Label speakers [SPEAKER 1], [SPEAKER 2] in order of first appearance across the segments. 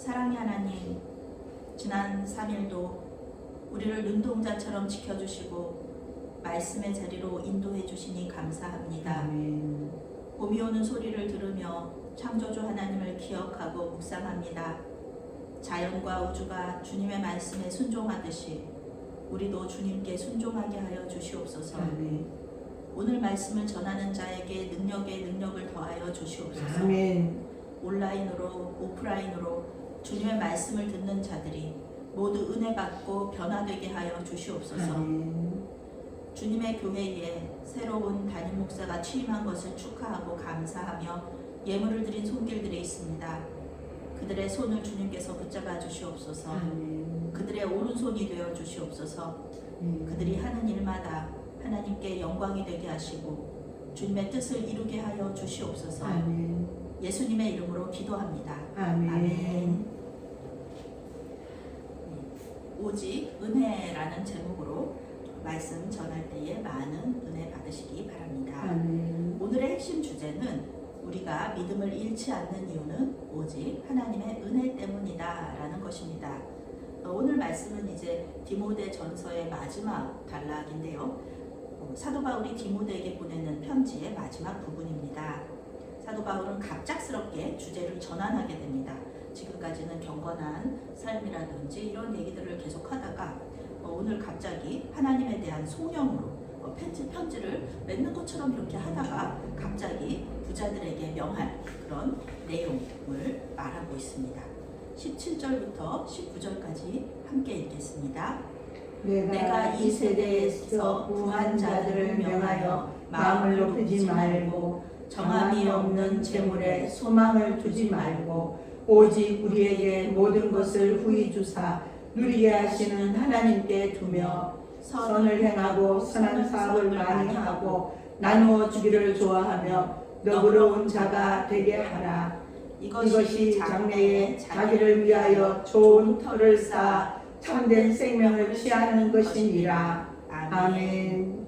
[SPEAKER 1] 사랑의 하나님, 지난 3일도 우리를 눈동자처럼 지켜주시고 말씀의 자리로 인도해 주시니 감사합니다.
[SPEAKER 2] 아멘.
[SPEAKER 1] 봄이 오는 소리를 들으며 창조주 하나님을 기억하고 묵상합니다. 자연과 우주가 주님의 말씀에 순종하듯이 우리도 주님께 순종하게 하여 주시옵소서.
[SPEAKER 2] 아멘.
[SPEAKER 1] 오늘 말씀을 전하는 자에게 능력에 능력을 더하여 주시옵소서.
[SPEAKER 2] 아멘.
[SPEAKER 1] 온라인으로 오프라인으로 주님의 말씀을 듣는 자들이 모두 은혜 받고 변화되게 하여 주시옵소서.
[SPEAKER 2] 아멘.
[SPEAKER 1] 주님의 교회에 새로운 담임 목사가 취임한 것을 축하하고 감사하며 예물을 드린 손길들이 있습니다. 그들의 손을 주님께서 붙잡아 주시옵소서.
[SPEAKER 2] 아멘.
[SPEAKER 1] 그들의 오른손이 되어 주시옵소서. 그들이 하는 일마다 하나님께 영광이 되게 하시고 주님의 뜻을 이루게 하여 주시옵소서.
[SPEAKER 2] 아멘.
[SPEAKER 1] 예수님의 이름으로 기도합니다.
[SPEAKER 2] 아멘.
[SPEAKER 1] 오직 은혜라는 제목으로 말씀 전할 때에 많은 은혜 받으시기 바랍니다.
[SPEAKER 2] 아멘.
[SPEAKER 1] 오늘의 핵심 주제는 우리가 믿음을 잃지 않는 이유는 오직 하나님의 은혜 때문이다 라는 것입니다. 오늘 말씀은 이제 디모데 전서의 마지막 단락인데요. 사도 바울이 디모데에게 보내는 편지의 마지막 부분입니다. 사도 바울은 갑작스럽게 주제를 전환하게 됩니다. 지금까지는 경건한 삶이라든지 이런 얘기들을 계속 하다가 오늘 갑자기 하나님에 대한 소명으로 편지를 맺는 것처럼 이렇게 하다가 갑자기 부자들에게 명할 그런 내용을 말하고 있습니다. 17절부터 19절까지 함께 읽겠습니다.
[SPEAKER 2] 내가 이 세대에서 부한 자들을 명하여 마음을 높이지 말고 정함이 없는 재물에 소망을 두지 말고 오직 우리에게 모든 것을 후히 주사 누리게 하시는 하나님께 두며 선을 행하고 선한 사업을 많이 하고 나누어 주기를 좋아하며 너그러운 자가 되게 하라. 이것이 장래에 자기를 위하여 좋은 터를 쌓아 참된 생명을 취하는 것이니라. 아멘.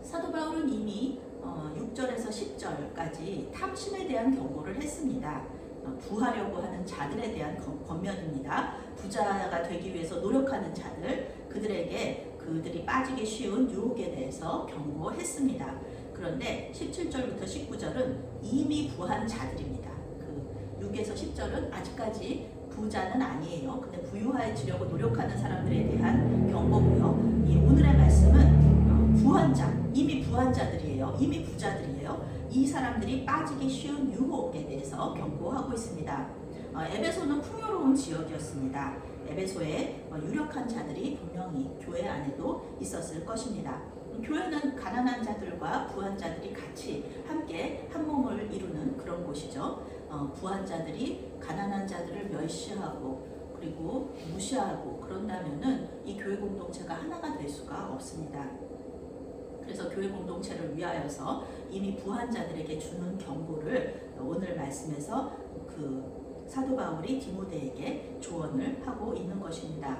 [SPEAKER 1] 사도 바울은 이미 6절에서 10절까지 탐심에 대한 경고를 했습니다. 부하려고 하는 자들에 대한 권면입니다. 부자가 되기 위해서 노력하는 자들, 그들이 빠지기 쉬운 유혹에 대해서 경고했습니다. 그런데 17절부터 19절은 이미 부한 자들입니다. 6에서 10절은 아직까지 부자는 아니에요. 근데 부유해지려고 노력하는 사람들에 대한 경고고요. 이 오늘의 말씀은 부한 자, 이미 부한 자들이에요. 이미 부자들이에요. 이 사람들이 빠지기 쉬운 유혹에 대해서 경고하고 있습니다. 에베소는 풍요로운 지역이었습니다. 에베소에 유력한 자들이 분명히 교회 안에도 있었을 것입니다. 교회는 가난한 자들과 부한 자들이 같이 함께 한 몸을 이루는 그런 곳이죠. 부한 자들이 가난한 자들을 멸시하고 그리고 무시하고 그런다면은 이 교회 공동체가 하나가 될 수가 없습니다. 그래서 교회 공동체를 위하여서 이미 부한 자들에게 주는 경고를 오늘 말씀에서 사도 바울이 디모데에게 조언을 하고 있는 것입니다.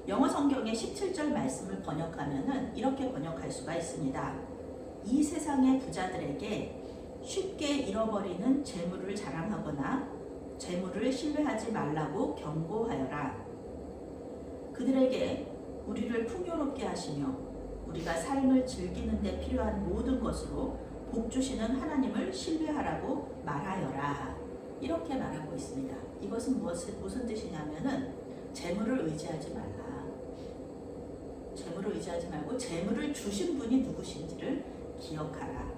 [SPEAKER 1] 영어 성경의 17절 말씀을 번역하면은 이렇게 번역할 수가 있습니다. 이 세상의 부자들에게 쉽게 잃어버리는 재물을 자랑하거나 재물을 신뢰하지 말라고 경고하여라. 그들에게 우리를 풍요롭게 하시며 우리가 삶을 즐기는 데 필요한 모든 것으로 복 주시는 하나님을 신뢰하라고 말하여라. 이렇게 말하고 있습니다. 이것은 무슨 뜻이냐면은 재물을 의지하지 말라. 재물을 의지하지 말고 재물을 주신 분이 누구신지를 기억하라.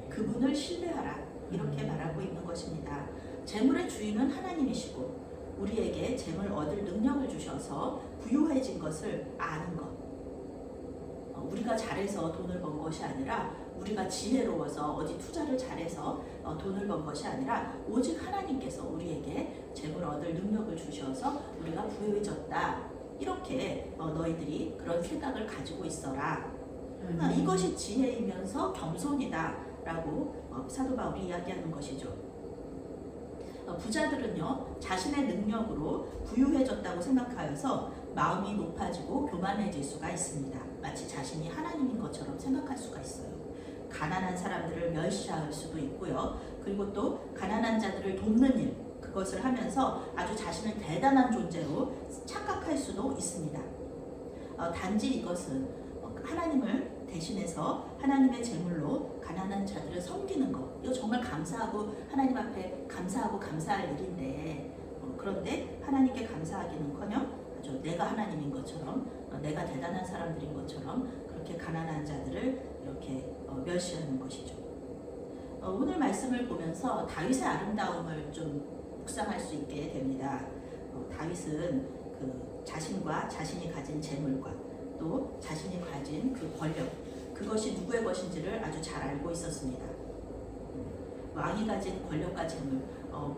[SPEAKER 1] 그분을 신뢰하라. 이렇게 말하고 있는 것입니다. 재물의 주인은 하나님이시고 우리에게 재물 얻을 능력을 주셔서 부유해진 것을 아는 것. 우리가 잘해서 돈을 번 것이 아니라 우리가 지혜로워서 어디 투자를 잘해서 돈을 번 것이 아니라 오직 하나님께서 우리에게 재물 얻을 능력을 주셔서 우리가 부유해졌다. 이렇게 너희들이 그런 생각을 가지고 있어라. 이것이 지혜이면서 겸손이다 라고 사도 바울이 이야기하는 것이죠. 부자들은요 자신의 능력으로 부유해졌다고 생각하여서 마음이 높아지고 교만해질 수가 있습니다. 마치 자신이 하나님인 것처럼 생각할 수가 있어요. 가난한 사람들을 멸시할 수도 있고요. 그리고 또 가난한 자들을 돕는 일, 그것을 하면서 아주 자신을 대단한 존재로 착각할 수도 있습니다. 단지 이것은 하나님을 대신해서 하나님의 제물로 가난한 자들을 섬기는 것, 이거 정말 감사하고 하나님 앞에 감사하고 감사할 일인데, 그런데 하나님께 감사하기는커녕 아주 내가 하나님인 것처럼, 내가 대단한 사람들인 것처럼 그렇게 가난한 자들을 이렇게 멸시하는 것이죠. 오늘 말씀을 보면서 다윗의 아름다움을 좀 묵상할 수 있게 됩니다. 다윗은 그 자신과 자신이 가진 재물과 또 자신이 가진 그 권력, 그것이 누구의 것인지를 아주 잘 알고 있었습니다. 왕이 가진 권력과 재물,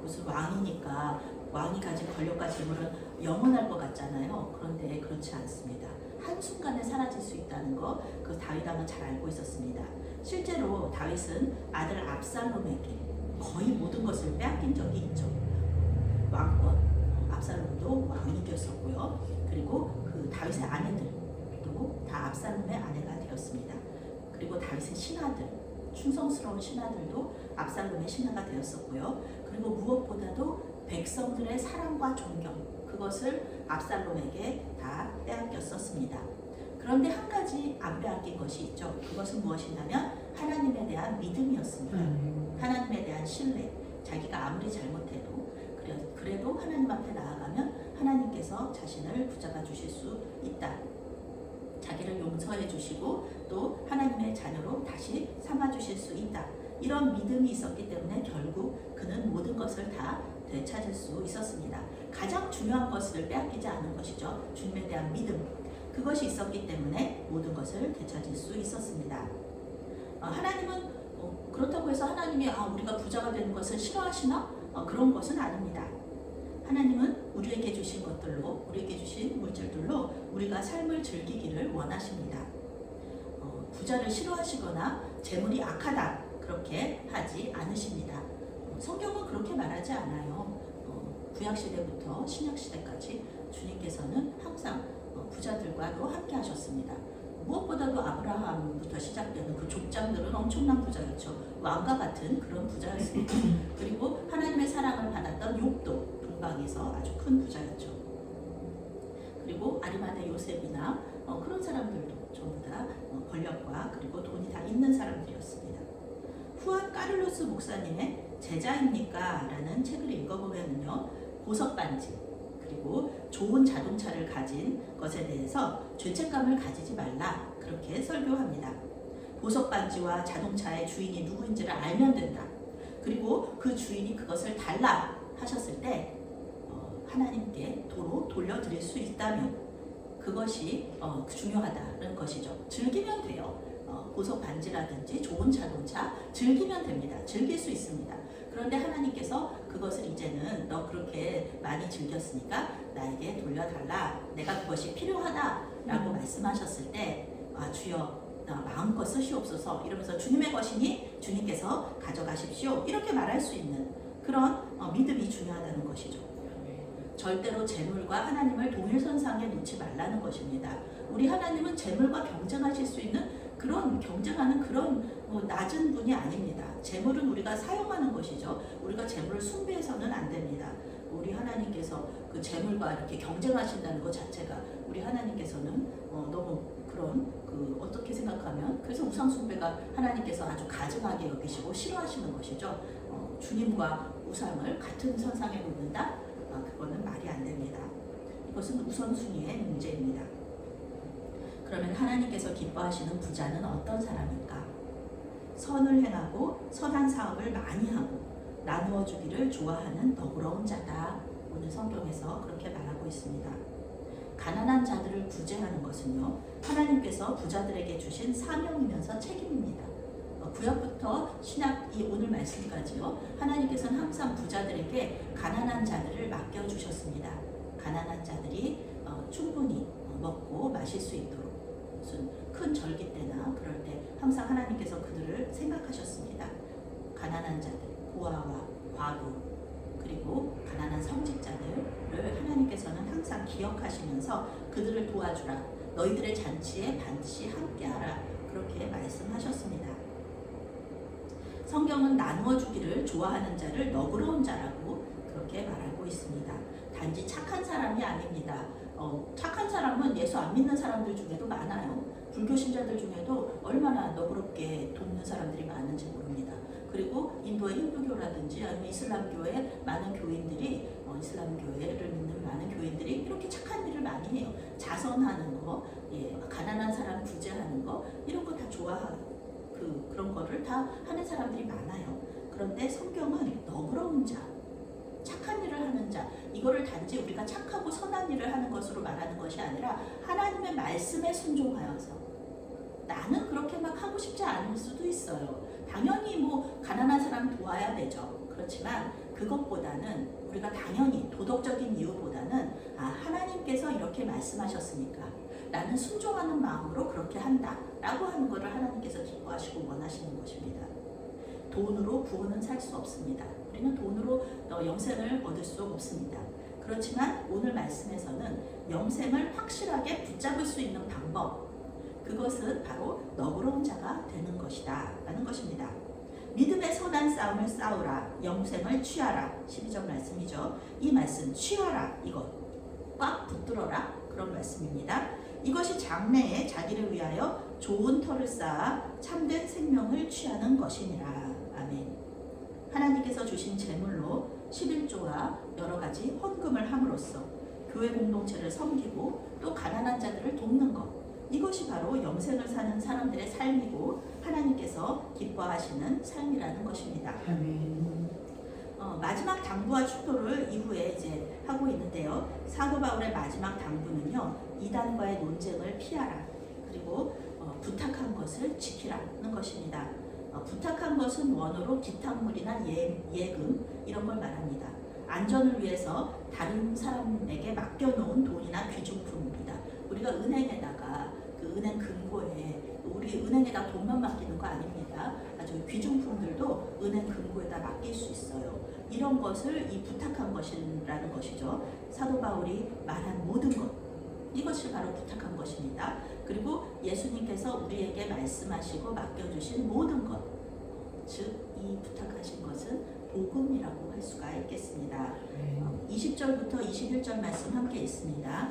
[SPEAKER 1] 무슨 왕이니까 왕이 가진 권력과 재물은 영원할 것 같잖아요. 그런데 그렇지 않습니다. 한순간에 사라질 수 있다는 거, 그 다윗 왕은 잘 알고 있었습니다. 실제로 다윗은 아들 압살롬에게 거의 모든 것을 빼앗긴 적이 있죠. 왕권, 압살롬도 왕이 되었었고요. 그리고 그 다윗의 아내들도 다 압살롬의 아내가 되었습니다. 그리고 다윗의 신하들, 충성스러운 신하들도 압살롬의 신하가 되었었고요. 그리고 무엇보다도 백성들의 사랑과 존경, 그것을 압살롬에게 다 빼앗겼었습니다. 그런데 한 가지 안 빼앗긴 것이 있죠. 그것은 무엇이냐면 하나님에 대한 믿음이었습니다. 하나님에 대한 신뢰. 자기가 아무리 잘못해도 그래도 하나님 앞에 나아가면 하나님께서 자신을 붙잡아 주실 수 있다. 자기를 용서해 주시고 또 하나님의 자녀로 다시 삼아 주실 수 있다. 이런 믿음이 있었기 때문에 결국 그는 모든 것을 다 되찾을 수 있었습니다. 가장 중요한 것을 빼앗기지 않은 것이죠. 주님에 대한 믿음. 그것이 있었기 때문에 모든 것을 되찾을 수 있었습니다. 하나님은 그렇다고 해서 하나님이 우리가 부자가 되는 것을 싫어하시나? 그런 것은 아닙니다. 하나님은 우리에게 주신 것들로, 우리에게 주신 물질들로 우리가 삶을 즐기기를 원하십니다. 부자를 싫어하시거나 재물이 악하다 그렇게 하지 않으십니다. 성경은 그렇게 말하지 않아요. 구약시대부터 신약시대까지 주님께서는 항상 부자들과도 함께 하셨습니다. 무엇보다도 아브라함부터 시작되는 그 족장들은 엄청난 부자였죠. 왕과 같은 그런 부자였습니다. 그리고 하나님의 사랑을 받았던 욥도 동방에서 아주 큰 부자였죠. 그리고 아리마대 요셉이나 그런 사람들도 전부 다 권력과 그리고 돈이 다 있는 사람들이었습니다. 후안 까를로스 목사님의 제자입니까? 라는 책을 읽어보면요, 보석 반지 그리고 좋은 자동차를 가진 것에 대해서 죄책감을 가지지 말라 그렇게 설교합니다. 보석 반지와 자동차의 주인이 누구인지를 알면 된다. 그리고 그 주인이 그것을 달라 하셨을 때 하나님께 도로 돌려드릴 수 있다면 그것이 중요하다는 것이죠. 즐기면 돼요. 보석 반지라든지 좋은 자동차 즐기면 됩니다. 즐길 수 있습니다. 그런데 하나님께서 그것을 이제는 너 그렇게 많이 즐겼으니까 나에게 돌려달라. 내가 그것이 필요하다라고 말씀하셨을 때 주여 마음껏 쓰시옵소서 이러면서 주님의 것이니 주님께서 가져가십시오. 이렇게 말할 수 있는 그런 믿음이 중요하다는 것이죠. 절대로 재물과 하나님을 동일선상에 놓지 말라는 것입니다. 우리 하나님은 재물과 경쟁하실 수 있는 그런 경쟁하는 그런 낮은 분이 아닙니다. 재물은 우리가 사용하는 것이죠. 우리가 재물을 숭배해서는 안 됩니다. 우리 하나님께서 그 재물과 이렇게 경쟁하신다는 것 자체가 우리 하나님께서는 너무 그런 어떻게 생각하면 그래서 우상 숭배가 하나님께서 아주 가증하게 여기시고 싫어하시는 것이죠. 주님과 우상을 같은 선상에 놓는다? 그거는 말이 안 됩니다. 이것은 우선순위의 문제입니다. 그러면 하나님께서 기뻐하시는 부자는 어떤 사람일까? 선을 행하고 선한 사업을 많이 하고 나누어 주기를 좋아하는 너그러운 자다. 오늘 성경에서 그렇게 말하고 있습니다. 가난한 자들을 구제하는 것은요, 하나님께서 부자들에게 주신 사명이면서 책임입니다. 구약부터 신약 이 오늘 말씀까지요, 하나님께서는 항상 부자들에게 가난한 자들을 맡겨주셨습니다. 가난한 자들이 충분히 먹고 마실 수 있도록 무슨 큰 절기 때나 그럴 때 항상 하나님께서 그들을 생각하셨습니다. 가난한 자들, 고아와 과부 그리고 가난한 성직자들을 하나님께서는 항상 기억하시면서 그들을 도와주라. 너희들의 잔치에 반드시 함께하라. 그렇게 말씀하셨습니다. 성경은 나누어 주기를 좋아하는 자를 너그러운 자라고 그렇게 말하고 있습니다. 단지 착한 사람이 아닙니다. 착한 사람은 예수 안 믿는 사람들 중에도 많아요. 불교 신자들 중에도 얼마나 너그럽게 돕는 사람들이 많은지 모릅니다. 그리고 인도의 힌두교라든지 아니면 이슬람교의 많은 교인들이 이슬람교회를 믿는 많은 교인들이 이렇게 착한 일을 많이 해요. 자선하는 거, 가난한 사람 구제하는 거 이런 거 다 좋아하고 그런 거를 다 하는 사람들이 많아요. 그런데 성경은 너그러운 자, 착한 일을 하는 자, 이거를 단지 우리가 착하고 선한 일을 하는 것으로 말하는 것이 아니라 하나님의 말씀에 순종하여서 나는 그렇게 막 하고 싶지 않을 수도 있어요. 당연히 뭐 가난한 사람 도와야 되죠. 그렇지만 그것보다는 우리가 당연히 도덕적인 이유보다는 하나님께서 이렇게 말씀하셨으니까 나는 순종하는 마음으로 그렇게 한다 라고 하는 것을 하나님께서 기뻐하시고 원하시는 것입니다. 돈으로 구원은 살 수 없습니다. 우리는 돈으로 영생을 얻을 수 없습니다. 그렇지만 오늘 말씀에서는 영생을 확실하게 붙잡을 수 있는 방법, 그것은 바로 너그러운 자가 되는 것이다 라는 것입니다. 믿음의 선한 싸움을 싸우라, 영생을 취하라. 12절 말씀이죠. 이 말씀 취하라, 이것 꽉 붙들어라, 그런 말씀입니다. 이것이 장래에 자기를 위하여 좋은 터를 쌓아 참된 생명을 취하는 것이니라. 아멘. 하나님께서 주신 제물로 11조와 여러 가지 헌금을 함으로써 교회 공동체를 섬기고 또 가난한 자들을 돕는 것, 이것이 바로 영생을 사는 사람들의 삶이고 하나님께서 기뻐하시는 삶이라는 것입니다.
[SPEAKER 2] 아멘.
[SPEAKER 1] 마지막 당부와 축도를 이후에 이제 하고 있는데요. 사도 바울의 마지막 당부는요, 이단과의 논쟁을 피하라, 그리고 부탁한 것을 지키라는 것입니다. 부탁한 것은 원어로 기탁물이나 예금 이런 걸 말합니다. 안전을 위해서 다른 사람에게 맡겨놓은 돈이나 귀중품입니다. 우리가 은행에다가 그 은행 금고에 우리 은행에다 돈만 맡기는 거 아닙니다. 아주 귀중품들도 은행 금고에다 맡길 수 있어요. 이런 것을 이 부탁한 것이라는 것이죠. 사도 바울이 말한 모든 것, 이것이 바로 부탁한 것입니다. 그리고 예수님께서 우리에게 말씀하시고 맡겨주신 모든 것, 즉 이 부탁하신 것은 복음이라고 할 수가 있겠습니다. 20절부터 21절 말씀 함께 있습니다.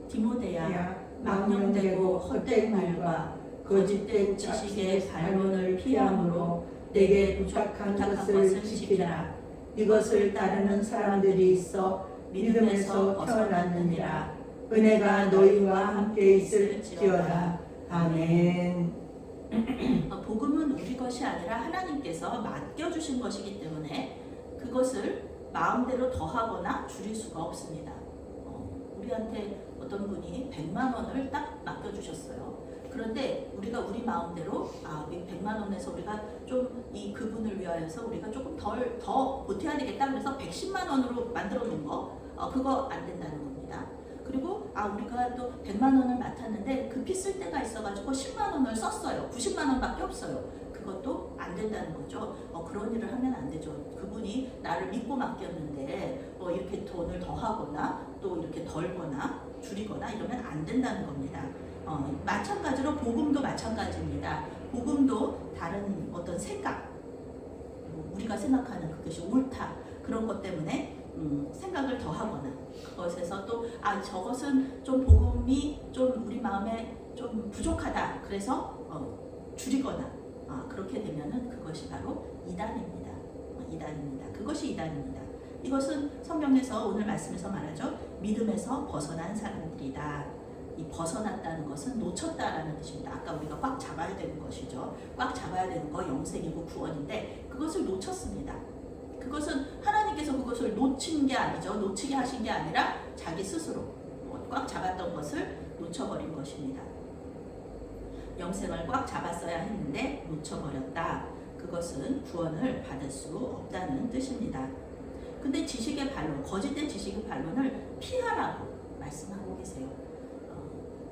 [SPEAKER 1] 디모데야, 망령되고 헛된 말과 거짓된 지식의 반론을 피함으로 내게 부탁한 것을 지키라. 이것을 따르는 사람들이 있어 믿음에서 벗어났느니라. 은혜가 너희와 함께 있을지어다. 아멘. 복음은 우리 것이 아니라 하나님께서 맡겨주신 것이기 때문에 그것을 마음대로 더하거나 줄일 수가 없습니다. 우리한테 어떤 분이 100만 원을 딱 맡겨주셨어요. 그런데 우리가 우리 마음대로 이 100만 원에서 우리가 좀 이 그분을 위하여서 우리가 조금 더 보태야 되겠다 그래서 110만 원으로 만들어 놓은 거, 그거 안 된다는 겁니다. 그리고 우리가 또 100만 원을 맡았는데 급히 쓸 때가 있어가지고 10만 원을 썼어요. 90만 원밖에 없어요. 그것도 안 된다는 거죠. 그런 일을 하면 안 되죠. 그분이 나를 믿고 맡겼는데 이렇게 돈을 더 하거나 또 이렇게 덜거나 줄이거나 이러면 안 된다는 겁니다. 마찬가지로 복음도 마찬가지입니다. 복음도 다른 어떤 생각, 우리가 생각하는 그것이 옳다 그런 것 때문에 생각을 더 하거나 그것에서 또 저것은 좀 복음이 좀 우리 마음에 좀 부족하다 그래서 줄이거나 그렇게 되면은 그것이 바로 이단입니다. 이단입니다. 그것이 이단입니다. 이것은 성경에서 오늘 말씀에서 말하죠. 믿음에서 벗어난 사람들이다. 이 벗어났다는 것은 놓쳤다라는 뜻입니다. 아까 우리가 꽉 잡아야 되는 것이죠. 꽉 잡아야 되는 거 영생이고 구원인데 그것을 놓쳤습니다. 그것은 하나님께서 그것을 놓친 게 아니죠. 놓치게 하신 게 아니라 자기 스스로 꽉 잡았던 것을 놓쳐버린 것입니다. 영생을 꽉 잡았어야 했는데 놓쳐버렸다. 그것은 구원을 받을 수 없다는 뜻입니다. 근데 지식의 반론, 거짓된 지식의 반론을 피하라고 말씀하고 계세요.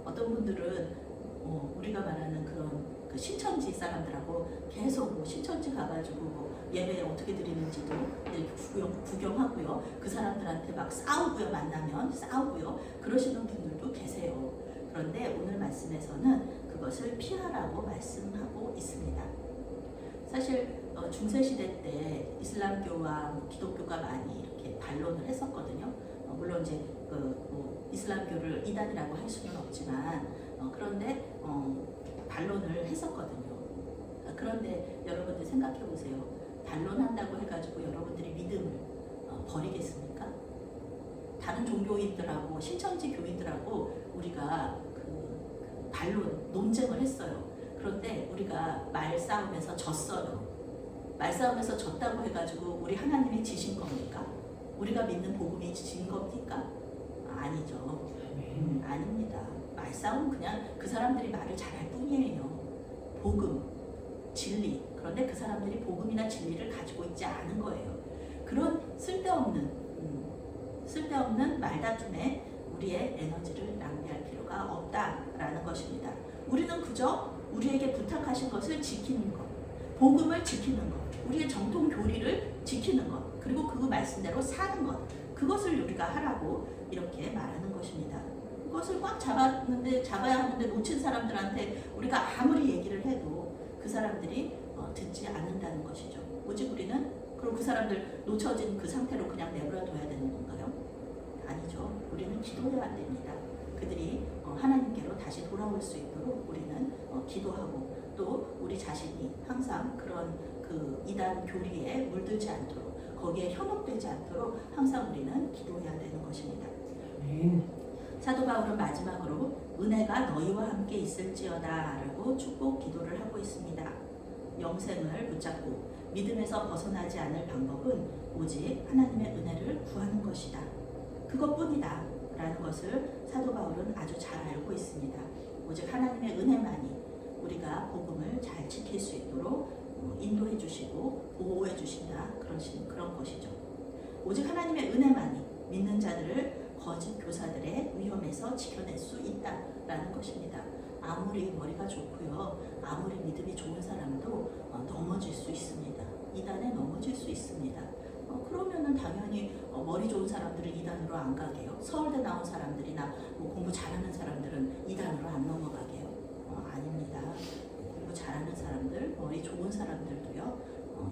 [SPEAKER 1] 어떤 분들은 우리가 말하는 그런 그 신천지 사람들하고 계속 신천지 가가지고 예배 어떻게 드리는지도 구경하고요. 그 사람들한테 막 싸우고요. 만나면 싸우고요. 그러시는 분들도 계세요. 그런데 오늘 말씀에서는 그것을 피하라고 말씀하고 있습니다. 사실 중세 시대 때 이슬람교와 기독교가 많이 이렇게 반론을 했었거든요. 물론 이제 뭐 이슬람교를 이단이라고 할 수는 없지만 그런데 반론을 했었거든요. 그런데 여러분들 생각해 보세요. 반론한다고 해가지고 여러분들이 믿음을 버리겠습니까? 다른 종교인들하고 신천지 교인들하고 우리가 그 반론, 논쟁을 했어요. 그런데 우리가 말싸움에서 졌어요. 말싸움에서 졌다고 해가지고 우리 하나님이 지신 겁니까? 우리가 믿는 복음이 지신 겁니까? 아니죠. 아닙니다. 말싸움 그냥 그 사람들이 말을 잘할 뿐이에요. 복음, 진리. 그런데 그 사람들이 복음이나 진리를 가지고 있지 않은 거예요. 그런 쓸데없는 말다툼에 우리의 에너지를 낭비할 필요가 없다라는 것입니다. 우리는 그저 우리에게 부탁하신 것을 지키는 것, 복음을 지키는 것, 우리의 정통 교리를 지키는 것, 그리고 그 말씀대로 사는 것, 그것을 우리가 하라고 이렇게 말하는 것입니다. 그것을 꽉 잡아야 하는데 놓친 사람들한테 우리가 아무리 얘기를 해도 그 사람들이 듣지 않는다는 것이죠. 오직 우리는 그럼 그 사람들 놓쳐진 그 상태로 그냥 내버려 둬야 되는 건가요? 아니죠. 우리는 기도해야 됩니다. 그들이 하나님께로 다시 돌아올 수 있도록 우리는 기도하고 또 우리 자신이 항상 그런 그 이단 교리에 물들지 않도록 거기에 현혹되지 않도록 항상 우리는 기도해야 되는 것입니다. 사도 바울은 마지막으로 은혜가 너희와 함께 있을지어다 라고 축복 기도를 하고 있습니다. 영생을 붙잡고 믿음에서 벗어나지 않을 방법은 오직 하나님의 은혜를 구하는 것이다. 그것뿐이다 라는 것을 사도 바울은 아주 잘 알고 있습니다. 오직 하나님의 은혜만이 우리가 복음을 잘 지킬 수 있도록 인도해 주시고 보호해 주신다 그런 것이죠. 오직 하나님의 은혜만이 믿는 자들을 거짓 교사들의 위험에서 지켜낼 수 있다라는 것입니다. 아무리 머리가 좋고요, 아무리 믿음이 좋은 사람도 넘어질 수 있습니다. 이단에 넘어질 수 있습니다. 그러면은 당연히 머리 좋은 사람들은 이단으로 안 가게요. 서울대 나온 사람들이나 뭐 공부 잘하는 사람들은 이단으로 안 넘어가게요. 아닙니다. 공부 잘하는 사람들, 머리 좋은 사람들도요,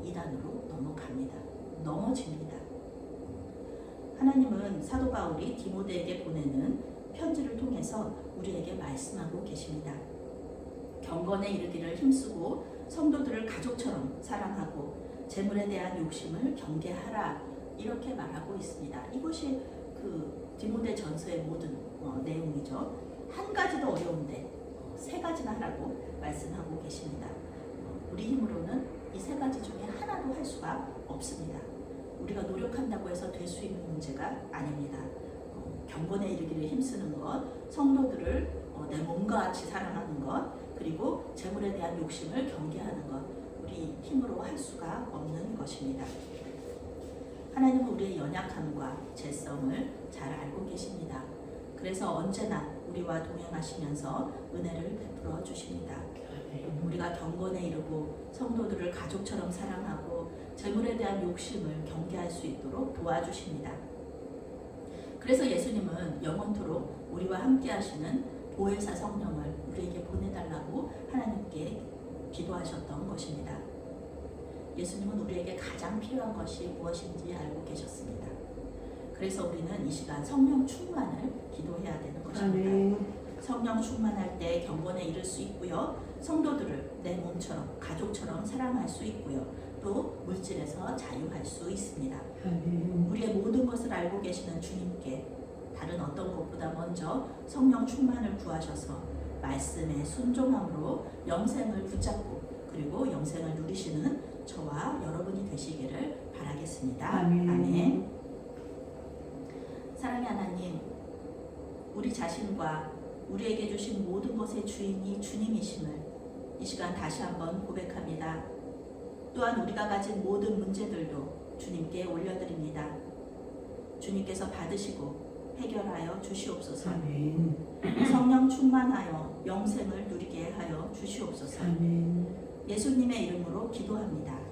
[SPEAKER 1] 이단으로 넘어갑니다. 넘어집니다. 하나님은 사도 바울이 디모데에게 보내는 편지를 통해서 우리에게 말씀하고 계십니다. 경건에 이르기를 힘쓰고 성도들을 가족처럼 사랑하고 재물에 대한 욕심을 경계하라 이렇게 말하고 있습니다. 이것이 그 디모데 전서의 모든 내용이죠. 한 가지도 어려운데 세 가지나 하라고 말씀하고 계십니다. 우리 힘으로는 이 세 가지 중에 하나도 할 수가 없습니다. 우리가 노력한다고 해서 될 수 있는 문제가 아닙니다. 경건에 이르기를 힘쓰는 것, 성도들을 내 몸과 같이 사랑하는 것, 그리고 재물에 대한 욕심을 경계하는 것, 우리 힘으로 할 수가 없는 것입니다. 하나님은 우리의 연약함과 죄성을 잘 알고 계십니다. 그래서 언제나 우리와 동행하시면서 은혜를 베풀어 주십니다. 우리가 경건에 이르고 성도들을 가족처럼 사랑하고 재물에 대한 욕심을 경계할 수 있도록 도와주십니다. 그래서 예수님은 영원토록 우리와 함께 하시는 보혜사 성령을 우리에게 보내달라고 하나님께 기도하셨던 것입니다. 예수님은 우리에게 가장 필요한 것이 무엇인지 알고 계셨습니다. 그래서 우리는 이 시간 성령 충만을 기도해야 되는 것입니다. 성령 충만할 때 경건에 이를 수 있고요. 성도들을 내 몸처럼 가족처럼 사랑할 수 있고요. 또 물질에서 자유할 수 있습니다. 우리의 모든 것을 알고 계시는 주님께 다른 어떤 것보다 먼저 성령 충만을 구하셔서 말씀에 순종함으로 영생을 붙잡고 그리고 영생을 누리시는 저와 여러분이 되시기를 바라겠습니다. 아멘. 사랑의 하나님, 우리 자신과 우리에게 주신 모든 것의 주인이 주님이심을 이 시간 다시 한번 고백합니다. 또한 우리가 가진 모든 문제들도 주님께 올려드립니다. 주님께서 받으시고 해결하여 주시옵소서.
[SPEAKER 2] 아멘.
[SPEAKER 1] 성령 충만하여 영생을 누리게 하여 주시옵소서.
[SPEAKER 2] 아멘.
[SPEAKER 1] 예수님의 이름으로 기도합니다.